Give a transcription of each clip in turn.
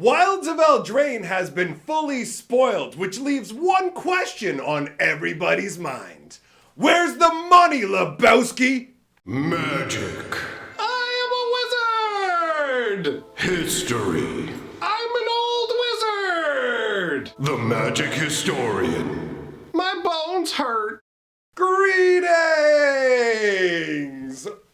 Wilds of Eldraine has been fully spoiled, which leaves one question on everybody's mind. Where's the money, Lebowski? Magic. I am a wizard! History. I'm an old wizard! The magic historian. My bones hurt. Greetings!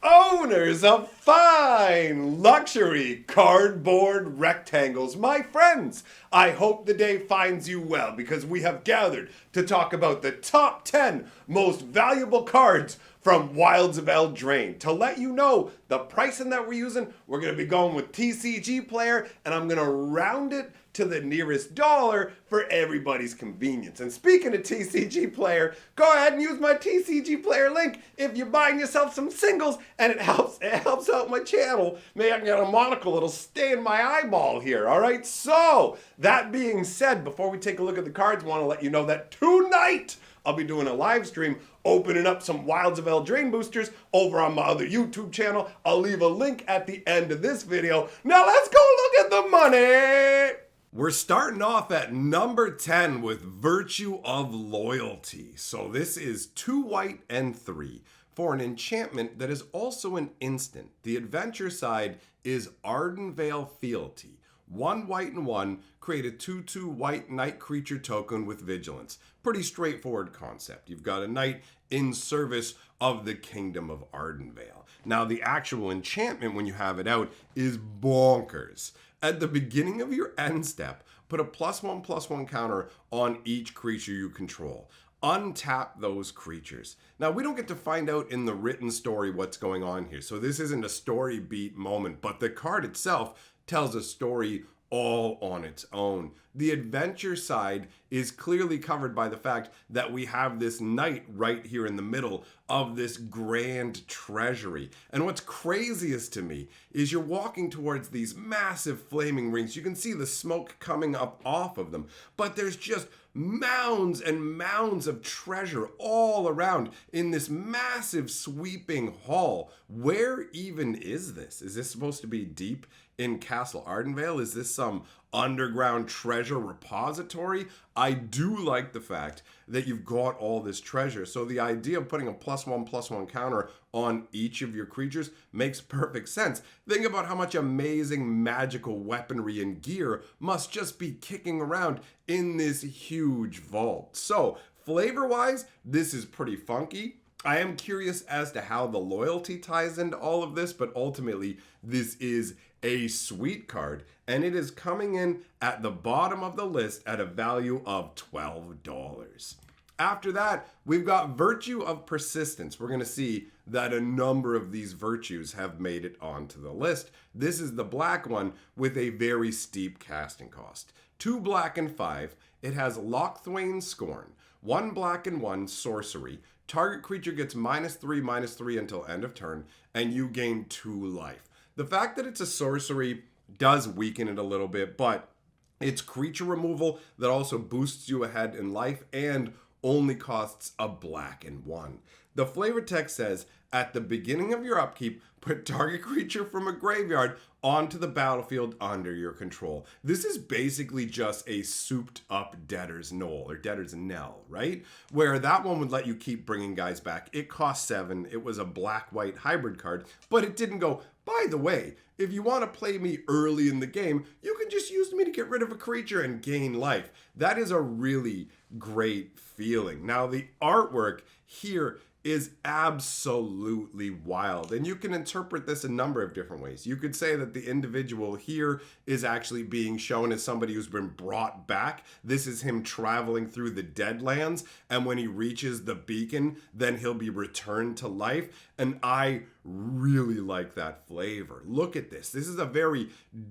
Owners of fine luxury cardboard rectangles, my friends. I hope the day finds you well because we have gathered to talk about the top 10 most valuable cards from Wilds of Eldraine. To let you know the pricing that we're using, we're going to be going with TCG Player, and I'm going to round it to the nearest dollar for everybody's convenience. And speaking of TCG Player, go ahead and use my TCG Player link if you're buying yourself some singles, and it helps out my channel. Maybe I can get a monocle, it'll stay in my eyeball here, all right? So, that being said, before we take a look at the cards, I want to let you know that tonight I'll be doing a live stream opening up some Wilds of Eldraine boosters over on my other YouTube channel. I'll leave a link at the end of this video. Now let's go look at the money! We're starting off at number 10 with Virtue of Loyalty. So this is 2 white and 3 for an enchantment that is also an instant. The adventure side is Ardenvale Fealty. 1 white and 1, create a 2/2 white knight creature token with vigilance. Pretty straightforward concept. You've got a knight in service of the Kingdom of Ardenvale. Now the actual enchantment when you have it out is bonkers. At the beginning of your end step, put a +1/+1 counter on each creature you control. Untap those creatures. Now, we don't get to find out in the written story what's going on here, so this isn't a story beat moment, but the card itself tells a story all on its own. The adventure side is clearly covered by the fact that we have this knight right here in the middle of this grand treasury. And what's craziest to me is you're walking towards these massive flaming rings. You can see the smoke coming up off of them, but there's just mounds and mounds of treasure all around in this massive sweeping hall. Where even is this? Is this supposed to be deep in Castle Ardenvale? Is this some underground treasure repository? I do like the fact that you've got all this treasure. So the idea of putting a +1/+1 counter on each of your creatures makes perfect sense. Think about how much amazing magical weaponry and gear must just be kicking around in this huge vault. So flavor-wise, this is pretty funky. I am curious as to how the loyalty ties into all of this, but ultimately this is a sweet card, and it is coming in at the bottom of the list at a value of $12. After that, we've got Virtue of Persistence. We're going to see that a number of these virtues have made it onto the list. This is the black one with a very steep casting cost. 2 black and 5. It has Lochthwain Scorn. 1 black and 1 sorcery. Target creature gets -3/-3 until end of turn, and you gain 2 life. The fact that it's a sorcery does weaken it a little bit, but it's creature removal that also boosts you ahead in life and only costs a black and 1. The flavor text says, at the beginning of your upkeep, put target creature from a graveyard onto the battlefield under your control. This is basically just a souped up Debtor's Knoll or Debtor's Knell, right? Where that one would let you keep bringing guys back. It cost 7. It was a black-white hybrid card, but it didn't go, by the way, if you want to play me early in the game, you can just use me to get rid of a creature and gain life. That is a really great feeling. Now, the artwork here is absolutely wild, and you can interpret this a number of different ways. You could say that the individual here is actually being shown as somebody who's been brought back. This is him traveling through the Deadlands, and when he reaches the beacon, then he'll be returned to life, and I really like that flavor. Look at this. This is a very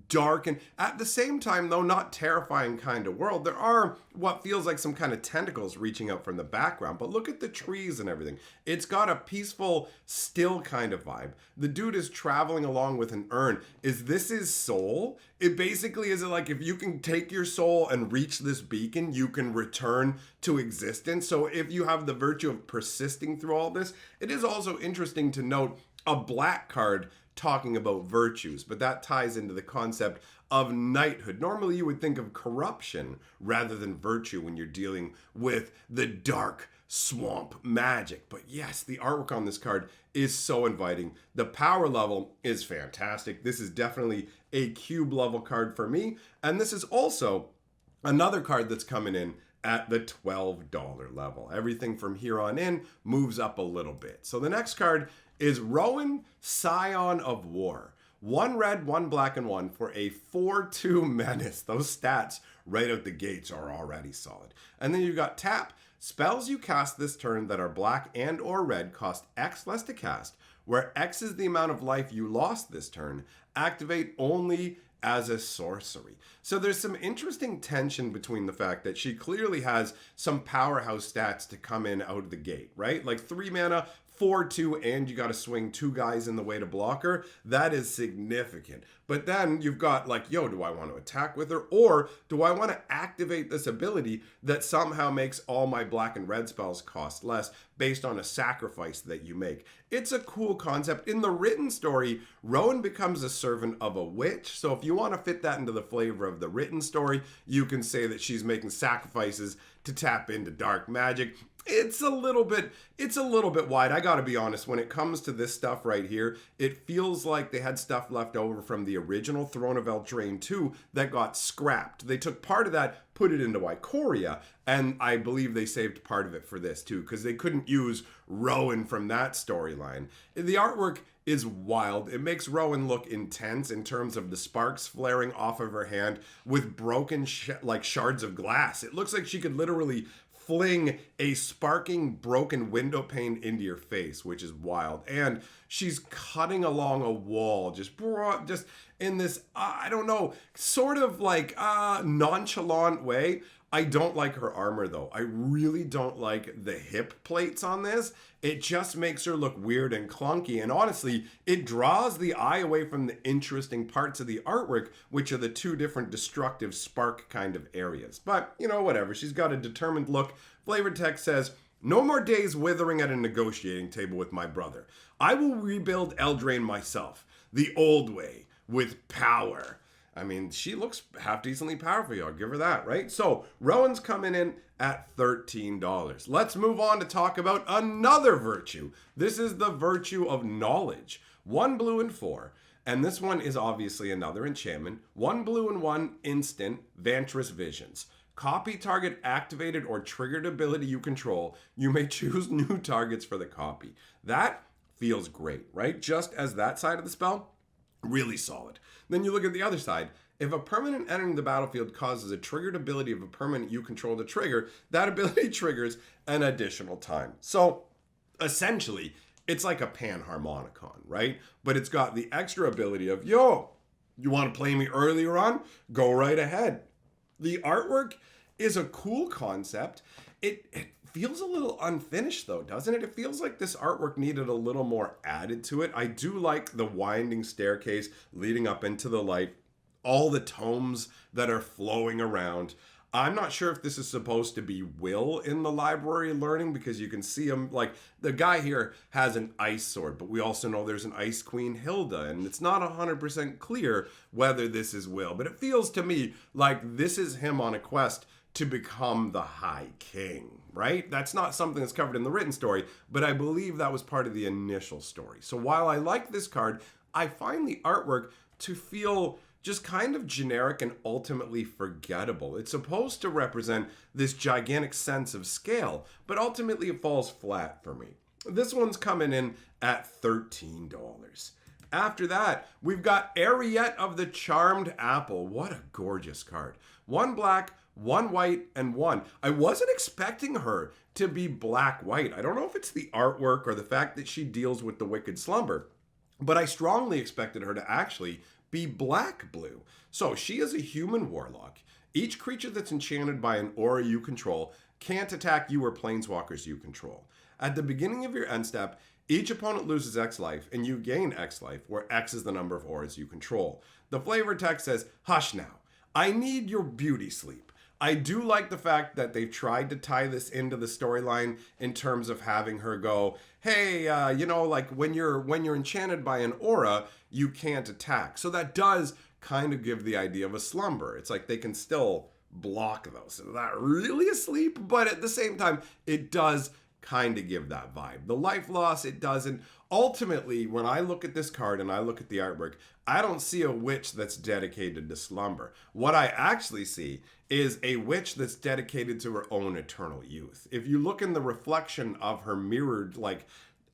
dark and at the same time, though, not terrifying kind of world. There are what feels like some kind of tentacles reaching out from the background, but look at the trees and everything. It's got a peaceful, still kind of vibe. The dude is traveling along with an urn. Is this his soul? It basically is like if you can take your soul and reach this beacon, you can return to existence. So if you have the virtue of persisting through all this, it is also interesting to note a black card talking about virtues, but that ties into the concept of knighthood. Normally you would think of corruption rather than virtue when you're dealing with the dark swamp magic. But yes, the artwork on this card is so inviting. The power level is fantastic. This is definitely a cube level card for me. And this is also another card that's coming in at the $12 level. Everything from here on in moves up a little bit. So the next card is Rowan, Scion of War. 1 red, 1 black, and 1 for a 4/2 menace. Those stats right out the gates are already solid. And then you've got tap. Spells you cast this turn that are black and or red cost X less to cast, where X is the amount of life you lost this turn. Activate only as a sorcery. So there's some interesting tension between the fact that she clearly has some powerhouse stats to come in out of the gate, right? Like 3 mana, 4/2, and you got to swing 2 guys in the way to block her. That is significant. But then you've got like, yo, do I want to attack with her? Or do I want to activate this ability that somehow makes all my black and red spells cost less based on a sacrifice that you make? It's a cool concept. In the written story, Rowan becomes a servant of a witch. So if you want to fit that into the flavor of the written story, you can say that she's making sacrifices to tap into dark magic. It's a little bit wide. I gotta be honest, when it comes to this stuff right here, it feels like they had stuff left over from the original Throne of Eldraine 2 that got scrapped. They took part of that, put it into Ikoria, and I believe they saved part of it for this too, because they couldn't use Rowan from that storyline. The artwork is wild. It makes Rowan look intense in terms of the sparks flaring off of her hand with broken shards of glass. It looks like she could literally fling a sparking broken window pane into your face, which is wild. And she's cutting along a wall, just in this, I don't know, sort of like nonchalant way. I don't like her armor though. I really don't like the hip plates on this. It just makes her look weird and clunky. And honestly, it draws the eye away from the interesting parts of the artwork, which are the 2 different destructive spark kind of areas. But, you know, whatever. She's got a determined look. Flavor text says, "No more days withering at a negotiating table with my brother. I will rebuild Eldraine myself, the old way, with power." I mean, she looks half decently powerful. I'll give her that, right? So Rowan's coming in at $13. Let's move on to talk about another virtue. This is the virtue of knowledge. 1 blue and 4. And this one is obviously another enchantment. 1 blue and 1 instant, Vantress Visions. Copy target activated or triggered ability you control. You may choose new targets for the copy. That feels great, right? Just as that side of the spell, really solid. Then you look at the other side. If a permanent entering the battlefield causes a triggered ability of a permanent you control to trigger, that ability triggers an additional time. So essentially, it's like a panharmonicon, right? But it's got the extra ability of, yo, you want to play me earlier on? Go right ahead. The artwork is a cool concept. It feels a little unfinished though, doesn't it? It feels like this artwork needed a little more added to it. I do like the winding staircase leading up into the light, all the tomes that are flowing around. I'm not sure if this is supposed to be Will in the library learning, because you can see him, like, the guy here has an ice sword, but we also know there's an Ice Queen Hilda, and it's not 100% clear whether this is Will, but it feels to me like this is him on a quest to become the High King, right? That's not something that's covered in the written story, but I believe that was part of the initial story. So while I like this card, I find the artwork to feel just kind of generic and ultimately forgettable. It's supposed to represent this gigantic sense of scale, but ultimately it falls flat for me. This one's coming in at $13. After that, we've got Ariette of the Charmed Apple. What a gorgeous card. 1 black, 1 white, and 1. I wasn't expecting her to be black-white. I don't know if it's the artwork or the fact that she deals with the Wicked Slumber, but I strongly expected her to actually be black-blue. So she is a human warlock. Each creature that's enchanted by an aura you control can't attack you or planeswalkers you control. At the beginning of your end step, each opponent loses X life and you gain X life, where X is the number of auras you control. The flavor text says, "Hush now. I need your beauty sleep. I do like the fact that they've tried to tie this into the storyline in terms of having her go, hey, like when you're enchanted by an aura, you can't attack. So that does kind of give the idea of a slumber. It's like they can still block those. So not really asleep, but at the same time, it does kind of give that vibe. The life loss, it doesn't. Ultimately, when I look at this card and I look at the artwork, I don't see a witch that's dedicated to slumber. What I actually see is a witch that's dedicated to her own eternal youth. If you look in the reflection of her mirrored, like,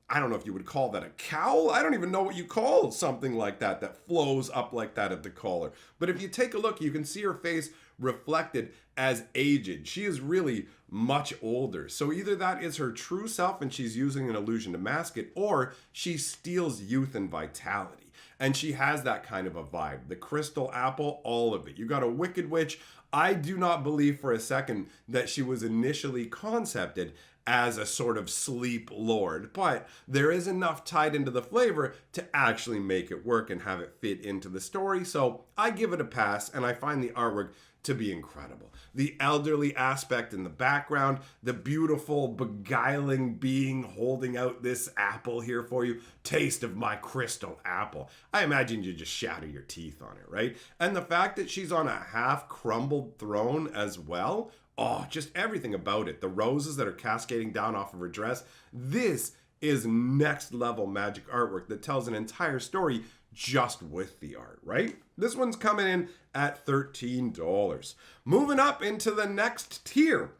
I don't know if you would call that a cowl. I don't even know what you call something like that flows up like that at the collar. But if you take a look, you can see her face reflected as aged. She is really much older. So either that is her true self and she's using an illusion to mask it, or she steals youth and vitality. And she has that kind of a vibe. The crystal apple, all of it. You got a wicked witch. I do not believe for a second that she was initially concepted as a sort of sleep lord, but there is enough tied into the flavor to actually make it work and have it fit into the story. So I give it a pass, and I find the artwork to be incredible. The elderly aspect in the background, the beautiful, beguiling being holding out this apple here for you. Taste of my crystal apple. I imagine you just shatter your teeth on it, right? And the fact that she's on a half crumbled throne as well. Oh, just everything about it. The roses that are cascading down off of her dress. This is next level magic artwork that tells an entire story just with the art, right? This one's coming in at $13. Moving up into the next tier,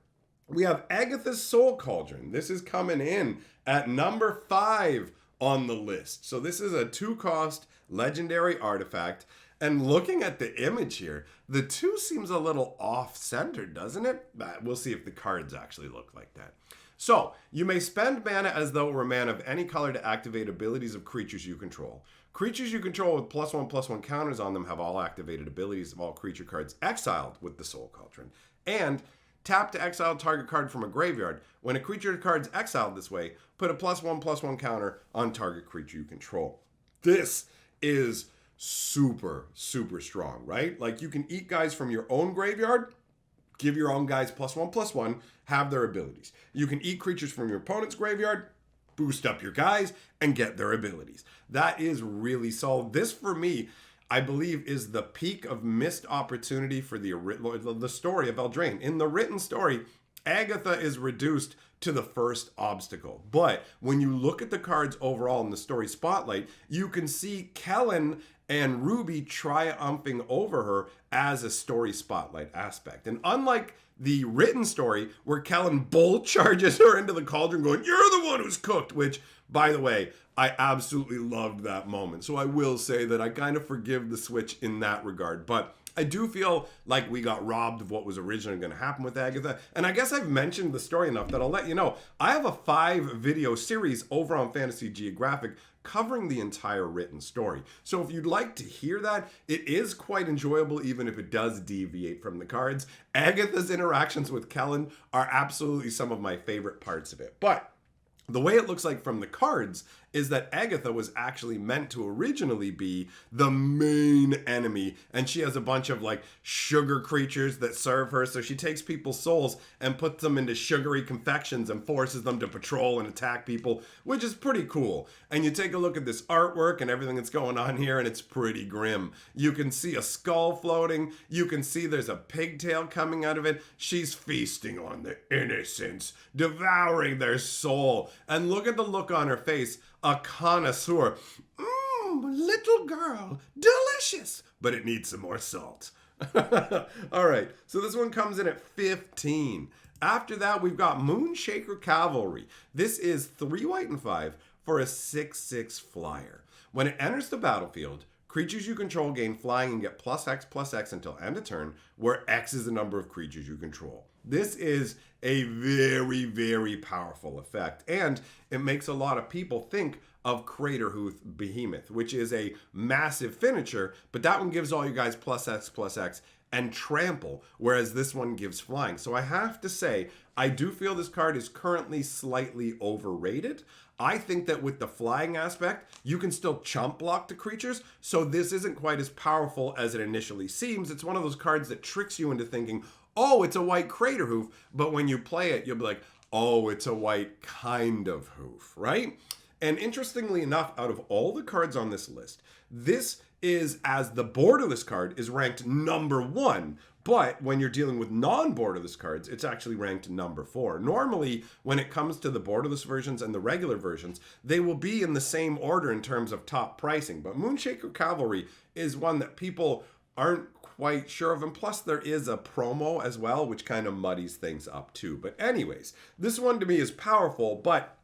we have Agatha's Soul Cauldron. This is coming in at number 5 on the list. So this is a 2-cost legendary artifact. And looking at the image here, the 2 seems a little off-center, doesn't it? We'll see if the cards actually look like that. So, you may spend mana as though it were mana of any color to activate abilities of creatures you control. Creatures you control with +1/+1 counters on them have all activated abilities of all creature cards exiled with the Soul Cauldron. And tap to exile target card from a graveyard. When a creature card's exiled this way, put a +1/+1 counter on target creature you control. This is super strong, right? Like, you can eat guys from your own graveyard, give your own guys +1/+1, have their abilities. You can eat creatures from your opponent's graveyard, boost up your guys, and get their abilities. That is really solid. This, for me, I believe, is the peak of missed opportunity for the story of Eldraine. In the written story, Agatha is reduced to the first obstacle. But when you look at the cards overall in the story spotlight, you can see Kellen and Ruby triumphing over her as a story spotlight aspect. And unlike the written story, where Kellen bull charges her into the cauldron going, "You're the one who's cooked," which, by the way, I absolutely loved that moment. So I will say that I kind of forgive the switch in that regard. But I do feel like we got robbed of what was originally going to happen with Agatha. And I guess I've mentioned the story enough that I'll let you know. I have a 5-video series over on Fantasy Geographic covering the entire written story. So if you'd like to hear that, it is quite enjoyable, even if it does deviate from the cards. Agatha's interactions with Kellen are absolutely some of my favorite parts of it. But the way it looks like from the cards is that Agatha was actually meant to originally be the main enemy, and she has a bunch of like sugar creatures that serve her, so she takes people's souls and puts them into sugary confections and forces them to patrol and attack people, which is pretty cool. And you take a look at this artwork and everything that's going on here, and it's pretty grim. You can see a skull floating, you can see there's a pigtail coming out of it. She's feasting on the innocents, devouring their soul, and look at the look on her face. A connoisseur. Little girl, delicious, but it needs some more salt. All right, so this one comes in at 15. After that, we've got Moonshaker Cavalry. This is 3 white and 5 for a 6/6 flyer. When it enters the battlefield, creatures you control gain flying and get +X/+X until end of turn, where X is the number of creatures you control. This is a very powerful effect, and it makes a lot of people think of Craterhoof Behemoth, which is a massive finisher, but that one gives all you guys +X/+X and trample, whereas this one gives flying. So I have to say, I do feel this card is currently slightly overrated. I think that with the flying aspect, you can still chump block the creatures, so this isn't quite as powerful as it initially seems. It's one of those cards that tricks you into thinking, oh, it's a white crater hoof. But when you play it, you'll be like, oh, it's a white kind of hoof, right? And interestingly enough, out of all the cards on this list, this is, as the borderless card, is ranked number 1. But when you're dealing with non-borderless cards, it's actually ranked number 4. Normally, when it comes to the borderless versions and the regular versions, they will be in the same order in terms of top pricing. But Moonshaker Cavalry is one that people aren't quite sure of. And plus, there is a promo as well, which kind of muddies things up too. But anyways, this one to me is powerful, but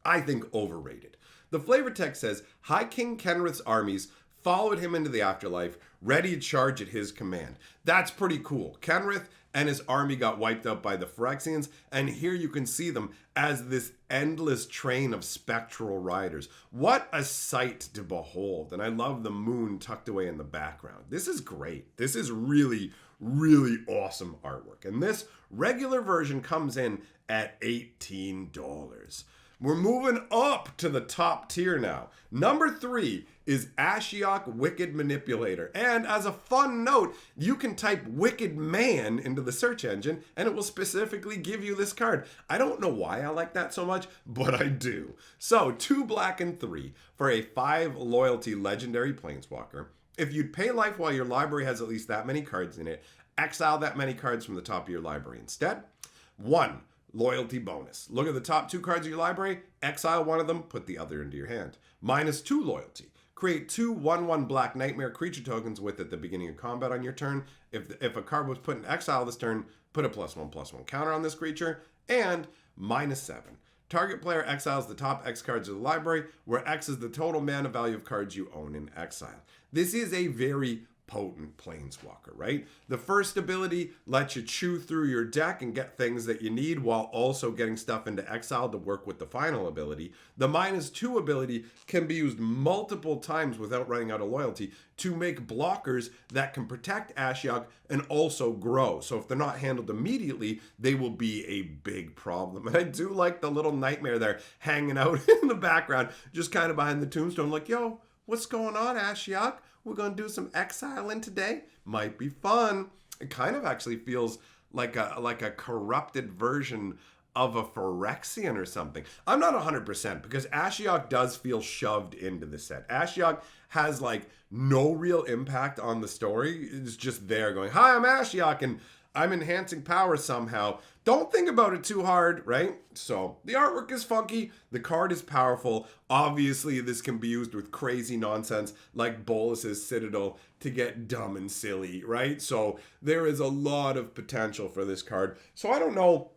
I think overrated. The flavor text says, High King Kenrith's armies followed him into the afterlife, ready to charge at his command. That's pretty cool. Kenrith and his army got wiped out by the Phyrexians, and here you can see them as this endless train of spectral riders. What a sight to behold, and I love the moon tucked away in the background. This is great. This is really, really awesome artwork, and this regular version comes in at $18. We're moving up to the top tier now. Number 3 is Ashiok Wicked Manipulator. And as a fun note, you can type Wicked Man into the search engine and it will specifically give you this card. I don't know why I like that so much, but I do. So 2 black and 3 for a 5 loyalty legendary planeswalker. If you'd pay life while your library has at least that many cards in it, exile that many cards from the top of your library instead. 1 loyalty bonus. Look at the top 2 cards of your library, exile one of them, put the other into your hand. -2 loyalty. Create 2 1/1 black nightmare creature tokens with at the beginning of combat on your turn. If a card was put in exile this turn, put a +1/+1 counter on this creature. And -7. Target player exiles the top X cards of the library, where X is the total mana value of cards you own in exile. This is a very potent planeswalker, right? The first ability lets you chew through your deck and get things that you need while also getting stuff into exile to work with the final ability. The -2 ability can be used multiple times without running out of loyalty to make blockers that can protect Ashiok and also grow. So if they're not handled immediately, they will be a big problem. And I do like the little nightmare there hanging out in the background, just kind of behind the tombstone, like, yo, what's going on, Ashiok? We're going to do some exiling today. Might be fun. It kind of actually feels like a corrupted version of a Phyrexian or something. I'm not 100% because Ashiok does feel shoved into the set. Ashiok has like no real impact on the story. It's just there going, hi, I'm Ashiok and I'm enhancing power somehow. Don't think about it too hard, right? So the artwork is funky. The card is powerful. Obviously, this can be used with crazy nonsense like Bolas's Citadel to get dumb and silly, right? So there is a lot of potential for this card. So I don't know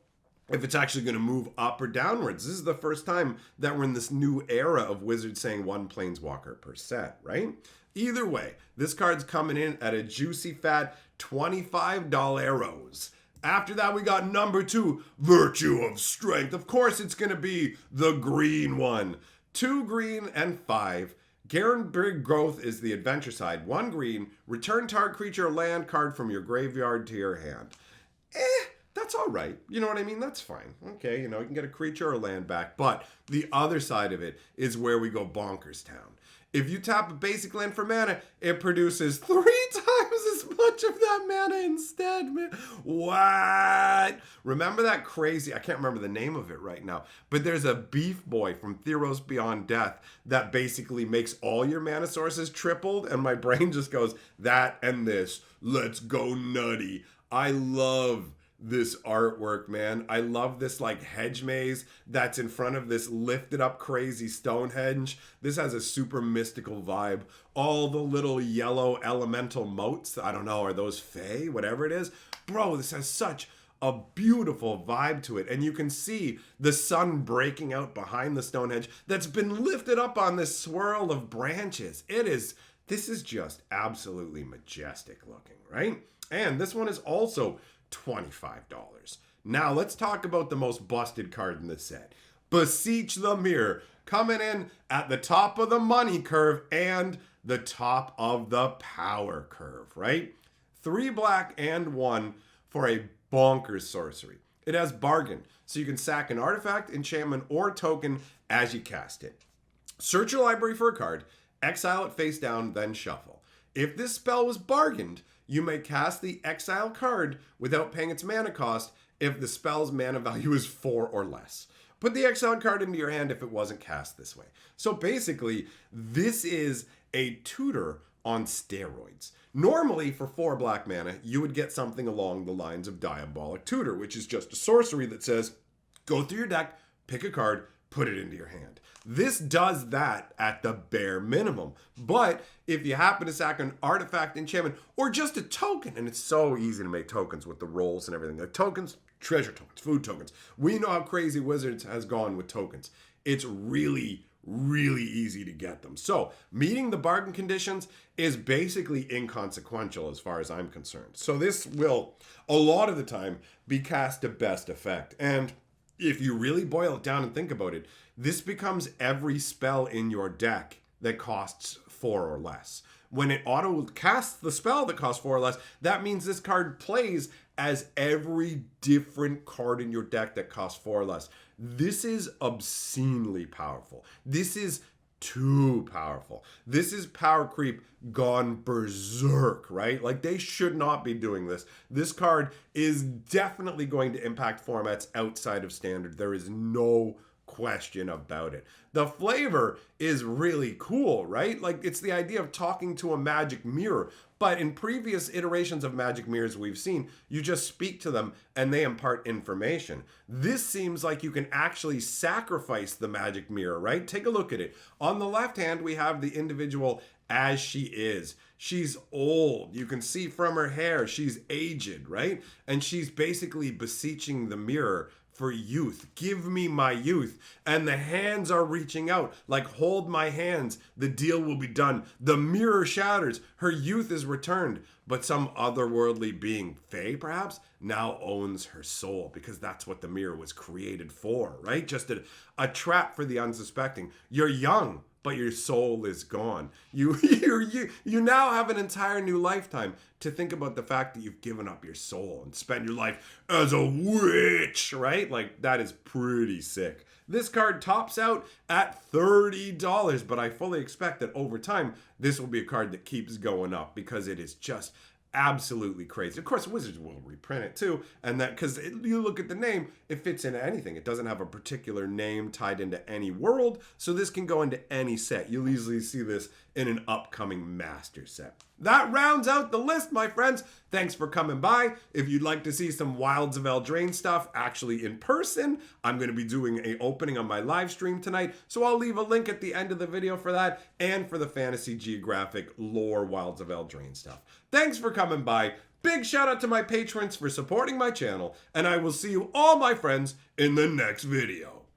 if it's actually going to move up or downwards. This is the first time that we're in this new era of Wizards saying 1 planeswalker per set, right? Either way, this card's coming in at a juicy fat $25. After that, we got number 2, Virtue of Strength. Of course, it's going to be the green one. 2 green and 5. Guaranteed growth is the adventure side. 1 green, return target creature or land card from your graveyard to your hand. That's all right. You know what I mean? That's fine. Okay, you can get a creature or land back. But the other side of it is where we go bonkers town. If you tap a basic land for mana, it produces 3 times as much of that mana instead, man. What? Remember that crazy, I can't remember the name of it right now, but there's a beef boy from Theros Beyond Death that basically makes all your mana sources tripled, and my brain just goes, that and this. Let's go nutty. I love this artwork, man. I love this like hedge maze that's in front of this lifted up crazy Stonehenge. This has a super mystical vibe. All the little yellow elemental moats, I don't know, are those fae? Whatever it is. Bro, this has such a beautiful vibe to it. And you can see the sun breaking out behind the Stonehenge that's been lifted up on this swirl of branches. This is just absolutely majestic looking, right? And this one is also $25. Now let's talk about the most busted card in the set. Beseech the Mirror, coming in at the top of the money curve and the top of the power curve, right? 3 black and 1 for a bonkers sorcery. It has bargain, so you can sack an artifact, enchantment, or token as you cast it. Search your library for a card, exile it face down, then shuffle. If this spell was bargained, you may cast the exile card without paying its mana cost if the spell's mana value is 4 or less. Put the exiled card into your hand if it wasn't cast this way. So basically, this is a tutor on steroids. Normally, for 4 black mana, you would get something along the lines of Diabolic Tutor, which is just a sorcery that says, go through your deck, pick a card, put it into your hand. This does that at the bare minimum. But if you happen to sack an artifact, enchantment, or just a token, and it's so easy to make tokens with the rolls and everything. Like tokens, treasure tokens, food tokens. We know how crazy Wizards has gone with tokens. It's really, really easy to get them. So meeting the bargain conditions is basically inconsequential as far as I'm concerned. So this will, a lot of the time, be cast to best effect. And if you really boil it down and think about it, this becomes every spell in your deck that costs 4 or less. When it auto casts the spell that costs 4 or less, that means this card plays as every different card in your deck that costs 4 or less. This is obscenely powerful. This is too powerful. This is power creep gone berserk, right? Like, they should not be doing this. This card is definitely going to impact formats outside of standard. There is no question about it. The flavor is really cool, right? Like, it's the idea of talking to a magic mirror. But in previous iterations of magic mirrors we've seen, you just speak to them and they impart information. This seems like you can actually sacrifice the magic mirror, right? Take a look at it. On the left hand, we have the individual as she is. She's old. You can see from her hair, she's aged, right? And she's basically beseeching the mirror for youth. Give me my youth. And the hands are reaching out, like, hold my hands. The deal will be done. The mirror shatters. Her youth is returned. But some otherworldly being, Fae perhaps, now owns her soul, because that's what the mirror was created for, right? Just a trap for the unsuspecting. You're young, but your soul is gone. You now have an entire new lifetime to think about the fact that you've given up your soul and spent your life as a witch, right? Like, that is pretty sick. This card tops out at $30, but I fully expect that over time, this will be a card that keeps going up because it is just absolutely crazy. Of course, Wizards will reprint it too, and that, because you look at the name, it fits into anything. It doesn't have a particular name tied into any world, so this can go into any set. You'll easily see this in an upcoming Master set. That rounds out the list, my friends. Thanks for coming by. If you'd like to see some Wilds of Eldraine stuff actually in person, I'm going to be doing an opening on my live stream tonight, so I'll leave a link at the end of the video for that, and for the Fantasy Geographic lore Wilds of Eldraine stuff. Thanks for coming by. Big shout out to my patrons for supporting my channel, and I will see you all, my friends, in the next video.